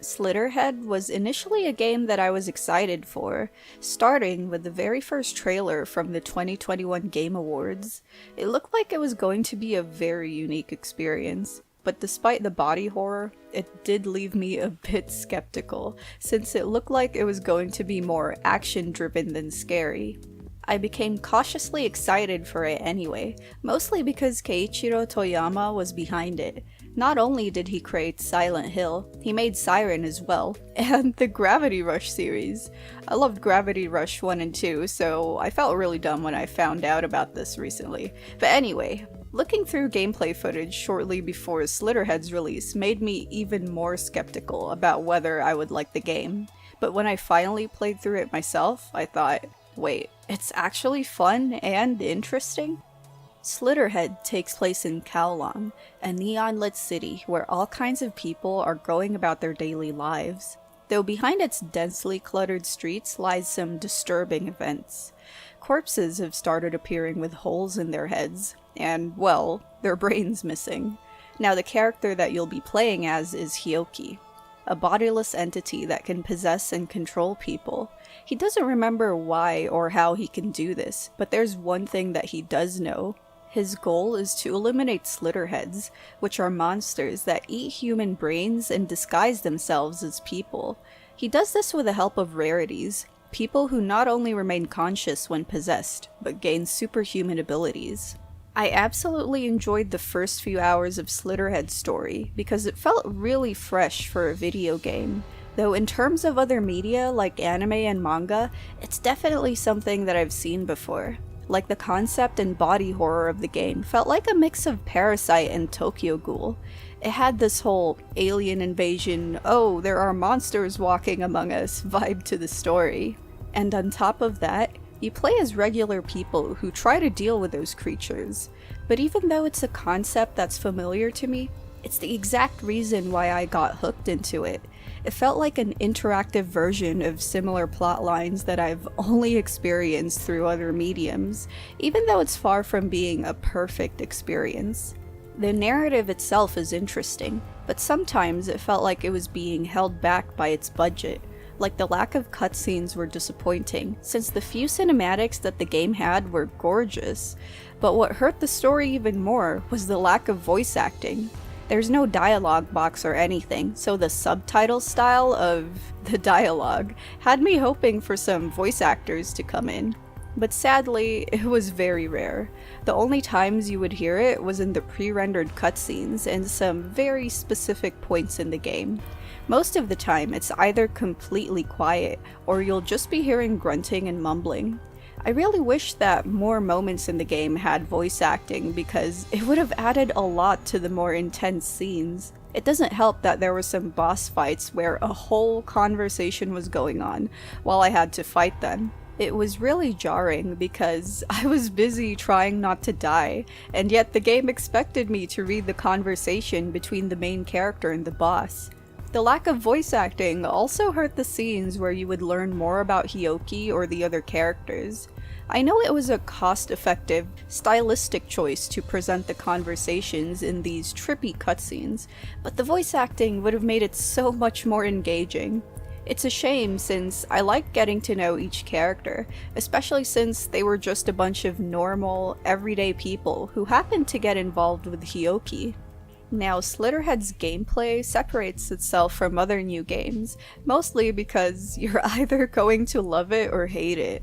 Slitterhead was initially a game that I was excited for, starting with the very first trailer from the 2021 Game Awards. It looked like it was going to be a very unique experience, but despite the body horror, it did leave me a bit skeptical, since it looked like it was going to be more action-driven than scary. I became cautiously excited for it anyway, mostly because Keiichiro Toyama was behind it. Not only did he create Silent Hill, he made Siren as well, and the Gravity Rush series. I loved Gravity Rush 1 and 2, so I felt really dumb when I found out about this recently. But anyway, looking through gameplay footage shortly before Slitterhead's release made me even more skeptical about whether I would like the game. But when I finally played through it myself, I thought, wait, it's actually fun and interesting? Slitterhead takes place in Kowloon, a neon-lit city where all kinds of people are going about their daily lives. Though behind its densely cluttered streets lies some disturbing events. Corpses have started appearing with holes in their heads, and, well, their brains missing. Now the character that you'll be playing as is Hyoki, a bodiless entity that can possess and control people. He doesn't remember why or how he can do this, but there's one thing that he does know. His goal is to eliminate Slitterheads, which are monsters that eat human brains and disguise themselves as people. He does this with the help of rarities, people who not only remain conscious when possessed, but gain superhuman abilities. I absolutely enjoyed the first few hours of Slitterhead's story because it felt really fresh for a video game. Though in terms of other media like anime and manga, it's definitely something that I've seen before. Like the concept and body horror of the game felt like a mix of Parasite and Tokyo Ghoul. It had this whole alien invasion, oh, there are monsters walking among us vibe to the story. And on top of that, you play as regular people who try to deal with those creatures. But even though it's a concept that's familiar to me, it's the exact reason why I got hooked into it. It felt like an interactive version of similar plot lines that I've only experienced through other mediums, even though it's far from being a perfect experience. The narrative itself is interesting, but sometimes it felt like it was being held back by its budget. Like the lack of cutscenes were disappointing, since the few cinematics that the game had were gorgeous. But what hurt the story even more was the lack of voice acting. There's no dialogue box or anything, so the subtitle style of the dialogue had me hoping for some voice actors to come in. But sadly, it was very rare. The only times you would hear it was in the pre-rendered cutscenes and some very specific points in the game. Most of the time, it's either completely quiet, or you'll just be hearing grunting and mumbling. I really wish that more moments in the game had voice acting because it would have added a lot to the more intense scenes. It doesn't help that there were some boss fights where a whole conversation was going on while I had to fight them. It was really jarring because I was busy trying not to die, and yet the game expected me to read the conversation between the main character and the boss. The lack of voice acting also hurt the scenes where you would learn more about Hyoki or the other characters. I know it was a cost-effective, stylistic choice to present the conversations in these trippy cutscenes, but the voice acting would have made it so much more engaging. It's a shame since I like getting to know each character, especially since they were just a bunch of normal, everyday people who happened to get involved with Hyoki. Now, Slitterhead's gameplay separates itself from other new games, mostly because you're either going to love it or hate it.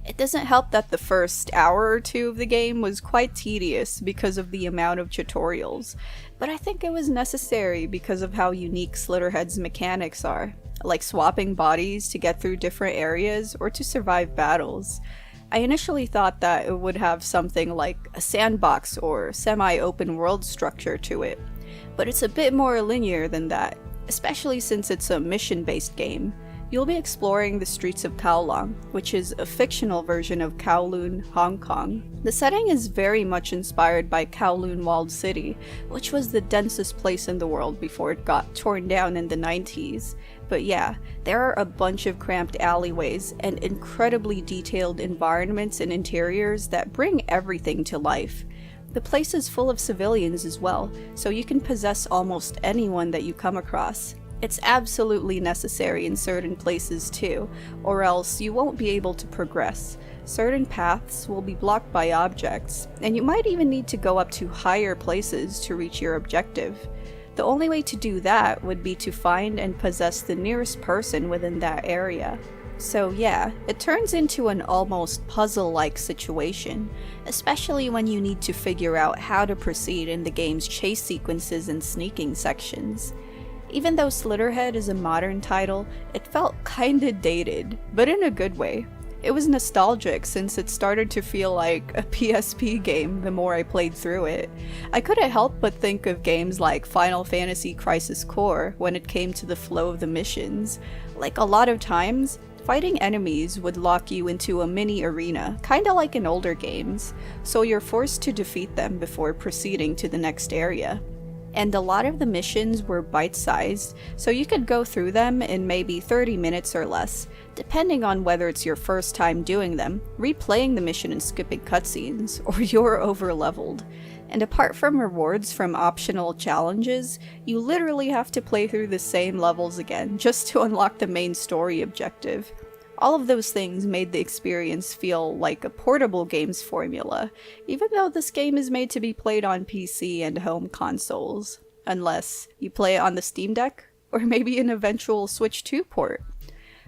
It doesn't help that the first hour or two of the game was quite tedious because of the amount of tutorials, but I think it was necessary because of how unique Slitterhead's mechanics are, like swapping bodies to get through different areas or to survive battles. I initially thought that it would have something like a sandbox or semi-open world structure to it, but it's a bit more linear than that, especially since it's a mission-based game. You'll be exploring the streets of Kowloon, which is a fictional version of Kowloon, Hong Kong. The setting is very much inspired by Kowloon Walled City, which was the densest place in the world before it got torn down in the 90s. But yeah, there are a bunch of cramped alleyways and incredibly detailed environments and interiors that bring everything to life. The place is full of civilians as well, so you can possess almost anyone that you come across. It's absolutely necessary in certain places too, or else you won't be able to progress. Certain paths will be blocked by objects, and you might even need to go up to higher places to reach your objective. The only way to do that would be to find and possess the nearest person within that area. So yeah, it turns into an almost puzzle-like situation, especially when you need to figure out how to proceed in the game's chase sequences and sneaking sections. Even though Slitterhead is a modern title, it felt kinda dated, but in a good way. It was nostalgic since it started to feel like a PSP game the more I played through it. I couldn't help but think of games like Final Fantasy Crisis Core when it came to the flow of the missions. Like a lot of times, fighting enemies would lock you into a mini arena, kinda like in older games, so you're forced to defeat them before proceeding to the next area. And a lot of the missions were bite-sized, so you could go through them in maybe 30 minutes or less, depending on whether it's your first time doing them, replaying the mission and skipping cutscenes, or you're over-leveled. And apart from rewards from optional challenges, you literally have to play through the same levels again just to unlock the main story objective. All of those things made the experience feel like a portable games formula, even though this game is made to be played on PC and home consoles. Unless you play it on the Steam Deck, or maybe an eventual Switch 2 port.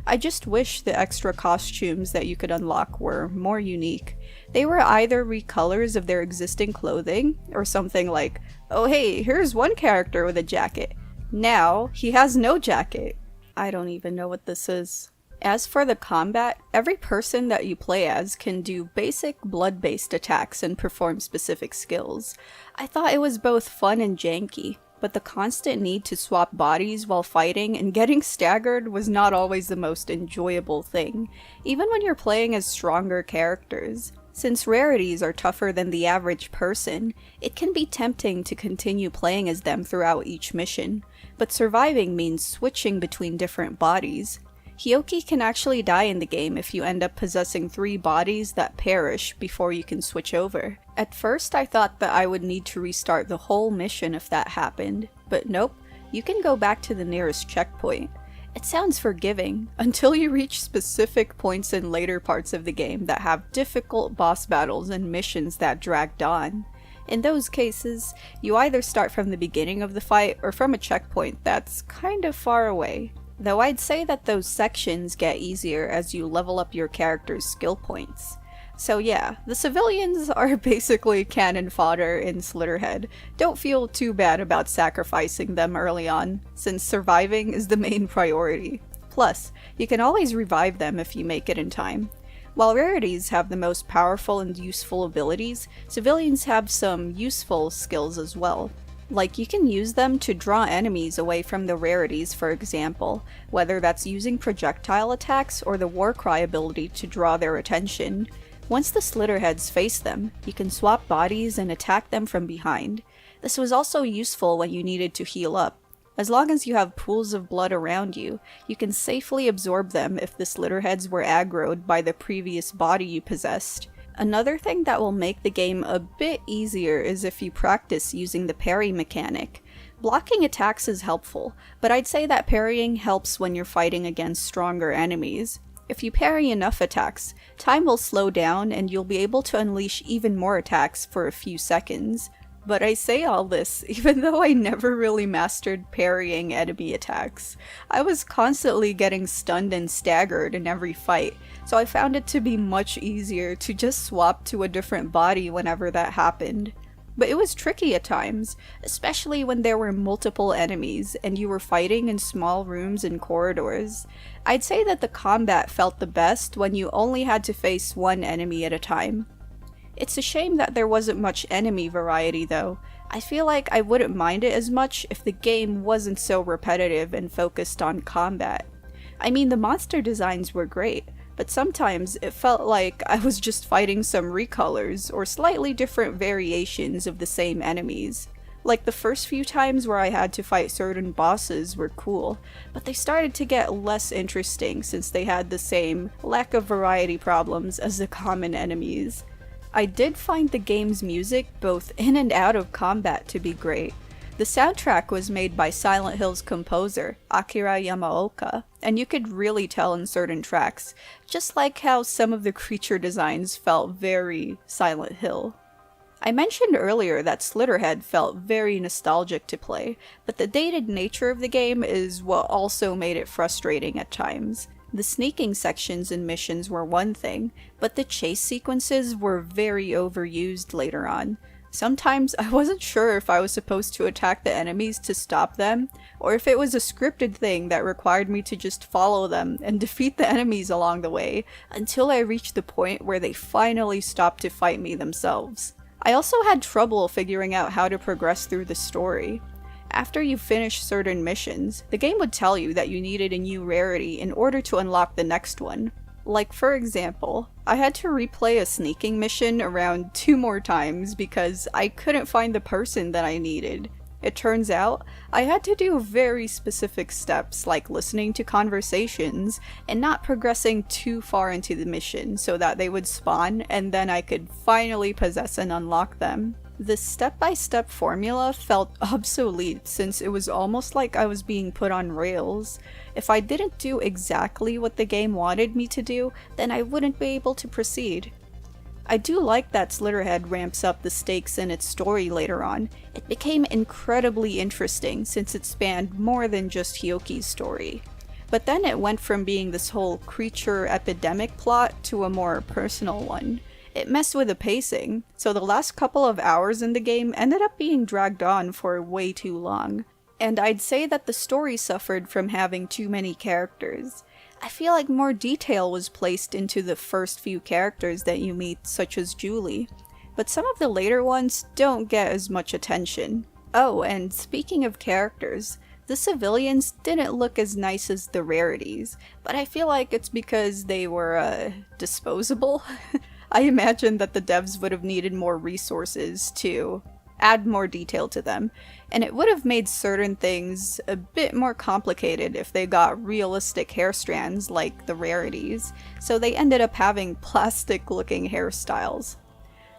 I just wish the extra costumes that you could unlock were more unique. They were either recolors of their existing clothing, or something like, oh hey, here's one character with a jacket. Now, he has no jacket. I don't even know what this is. As for the combat, every person that you play as can do basic blood-based attacks and perform specific skills. I thought it was both fun and janky, but the constant need to swap bodies while fighting and getting staggered was not always the most enjoyable thing, even when you're playing as stronger characters. Since rarities are tougher than the average person, it can be tempting to continue playing as them throughout each mission, but surviving means switching between different bodies. Hyoki can actually die in the game if you end up possessing 3 bodies that perish before you can switch over. At first I thought that I would need to restart the whole mission if that happened, but nope, you can go back to the nearest checkpoint. It sounds forgiving, until you reach specific points in later parts of the game that have difficult boss battles and missions that dragged on. In those cases, you either start from the beginning of the fight or from a checkpoint that's kind of far away. Though I'd say that those sections get easier as you level up your character's skill points. So yeah, the civilians are basically cannon fodder in Slitterhead. Don't feel too bad about sacrificing them early on, since surviving is the main priority. Plus, you can always revive them if you make it in time. While rarities have the most powerful and useful abilities, civilians have some useful skills as well. Like, you can use them to draw enemies away from the rarities, for example, whether that's using projectile attacks or the Warcry ability to draw their attention. Once the Slitterheads face them, you can swap bodies and attack them from behind. This was also useful when you needed to heal up. As long as you have pools of blood around you, you can safely absorb them if the Slitterheads were aggroed by the previous body you possessed. Another thing that will make the game a bit easier is if you practice using the parry mechanic. Blocking attacks is helpful, but I'd say that parrying helps when you're fighting against stronger enemies. If you parry enough attacks, time will slow down and you'll be able to unleash even more attacks for a few seconds. But I say all this even though I never really mastered parrying enemy attacks. I was constantly getting stunned and staggered in every fight, so I found it to be much easier to just swap to a different body whenever that happened. But it was tricky at times, especially when there were multiple enemies and you were fighting in small rooms and corridors. I'd say that the combat felt the best when you only had to face one enemy at a time. It's a shame that there wasn't much enemy variety though. I feel like I wouldn't mind it as much if the game wasn't so repetitive and focused on combat. I mean, the monster designs were great, but sometimes it felt like I was just fighting some recolors or slightly different variations of the same enemies. Like, the first few times where I had to fight certain bosses were cool, but they started to get less interesting since they had the same lack of variety problems as the common enemies. I did find the game's music both in and out of combat to be great. The soundtrack was made by Silent Hill's composer, Akira Yamaoka, and you could really tell in certain tracks, just like how some of the creature designs felt very Silent Hill. I mentioned earlier that Slitterhead felt very nostalgic to play, but the dated nature of the game is what also made it frustrating at times. The sneaking sections and missions were one thing, but the chase sequences were very overused later on. Sometimes I wasn't sure if I was supposed to attack the enemies to stop them, or if it was a scripted thing that required me to just follow them and defeat the enemies along the way, until I reached the point where they finally stopped to fight me themselves. I also had trouble figuring out how to progress through the story. After you finish certain missions, the game would tell you that you needed a new rarity in order to unlock the next one. Like, for example, I had to replay a sneaking mission around 2 more times because I couldn't find the person that I needed. It turns out, I had to do very specific steps like listening to conversations and not progressing too far into the mission so that they would spawn and then I could finally possess and unlock them. The step-by-step formula felt obsolete since it was almost like I was being put on rails. If I didn't do exactly what the game wanted me to do, then I wouldn't be able to proceed. I do like that Slitterhead ramps up the stakes in its story later on. It became incredibly interesting since it spanned more than just Hyoki's story. But then it went from being this whole creature epidemic plot to a more personal one. It messed with the pacing, so the last couple of hours in the game ended up being dragged on for way too long. And I'd say that the story suffered from having too many characters. I feel like more detail was placed into the first few characters that you meet, such as Julie, but some of the later ones don't get as much attention. Oh, and speaking of characters, the civilians didn't look as nice as the rarities, but I feel like it's because they were, disposable. I imagine that the devs would have needed more resources to add more detail to them, and it would have made certain things a bit more complicated if they got realistic hair strands like the rarities, so they ended up having plastic-looking hairstyles.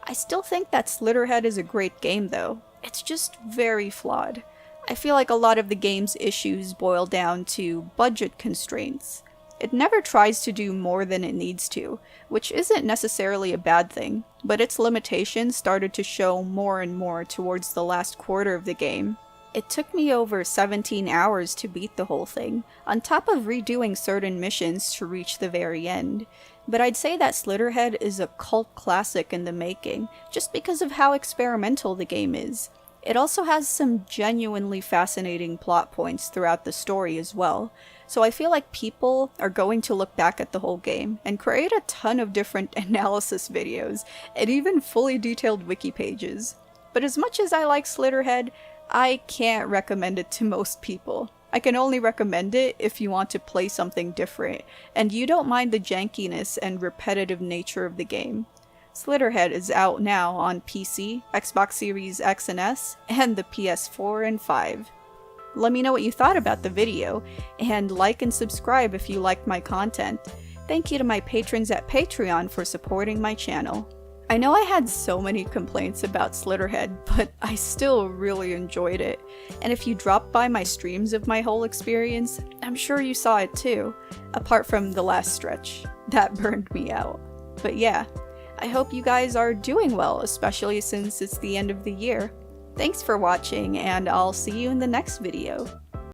I still think that Slitterhead is a great game though. It's just very flawed. I feel like a lot of the game's issues boil down to budget constraints. It never tries to do more than it needs to, which isn't necessarily a bad thing, but its limitations started to show more and more towards the last quarter of the game. It took me over 17 hours to beat the whole thing, on top of redoing certain missions to reach the very end. But I'd say that Slitterhead is a cult classic in the making, just because of how experimental the game is. It also has some genuinely fascinating plot points throughout the story as well, so I feel like people are going to look back at the whole game and create a ton of different analysis videos and even fully detailed wiki pages. But as much as I like Slitterhead, I can't recommend it to most people. I can only recommend it if you want to play something different, and you don't mind the jankiness and repetitive nature of the game. Slitterhead is out now on PC, Xbox Series X and S, and the PS4 and 5. Let me know what you thought about the video, and like and subscribe if you liked my content. Thank you to my patrons at Patreon for supporting my channel. I know I had so many complaints about Slitterhead, but I still really enjoyed it. And if you dropped by my streams of my whole experience, I'm sure you saw it too, apart from the last stretch. That burned me out. But yeah, I hope you guys are doing well, especially since it's the end of the year. Thanks for watching, and I'll see you in the next video.